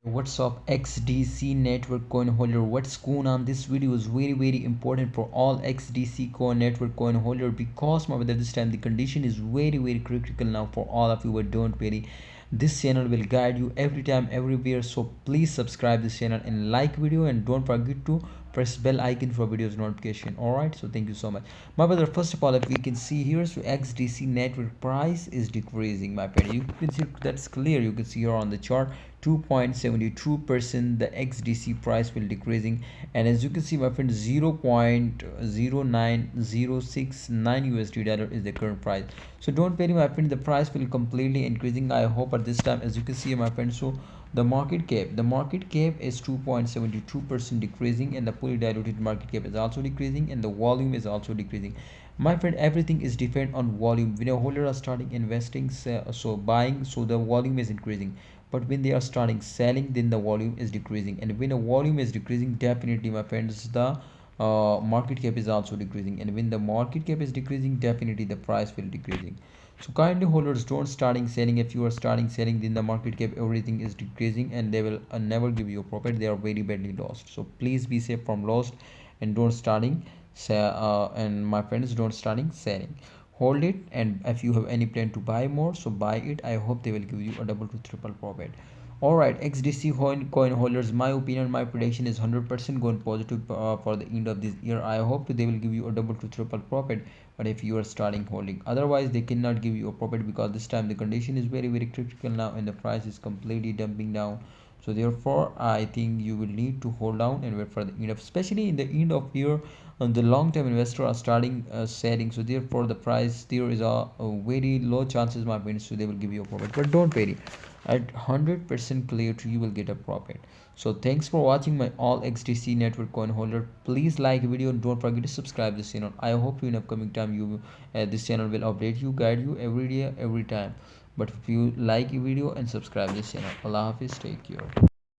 What's up, XDC network coin holder? What's going on? This video is very important for all XDC coin network coin holder, because my brother, this time the condition is very critical now for all of you. But don't worry, this channel will guide you every time, everywhere. So please subscribe this channel and like video, and don't forget to press bell icon for videos notification. All right, so thank you so much, my brother. First of all, if we can see here, so XDC network price is decreasing, my friend. You can see that's clear. You can see here on the chart 2.72% the XDC price will decreasing, and as you can see, my friend, 0.09069 USD dollar is the current price. So don't worry, my friend, the price will completely increasing, I hope. At this time, as you can see, my friend, so the market cap is 2.72% decreasing, and the fully diluted market cap is also decreasing, and the volume is also decreasing. My friend, everything is depend on volume. When a holder are starting investing, so buying, so the volume is increasing. But when they are starting selling, then the volume is decreasing. And when a volume is decreasing, definitely, my friends, the market cap is also decreasing. And when the market cap is decreasing, definitely the price will decreasing. So kindly holders, don't starting selling. If you are starting selling, then the market cap, everything is decreasing, and they will never give you a profit. They are very badly lost. So please be safe from loss, and don't starting and my friends, don't starting selling. Hold it, and if you have any plan to buy more, so buy it. I hope they will give you a double to triple profit. All right, XDC coin holders, my opinion, my prediction is 100% going positive for the end of this year. I hope they will give you a double to triple profit. But if you are starting holding, otherwise they cannot give you a profit, because this time the condition is very critical now, and the price is completely dumping down. So therefore, I think you will need to hold down and wait for the end of, especially in the end of year, the long-term investor are starting selling. So therefore, the price there is a very low chances, my friends, so they will give you a profit. But don't worry, at 100% clear to you will get a profit. So thanks for watching my all XDC network coin holder. Please like video, and don't forget to subscribe this channel. I hope you in upcoming time you this channel will update you, guide you every day, every time. But if you like video and subscribe this channel, Allah Hafiz, take care.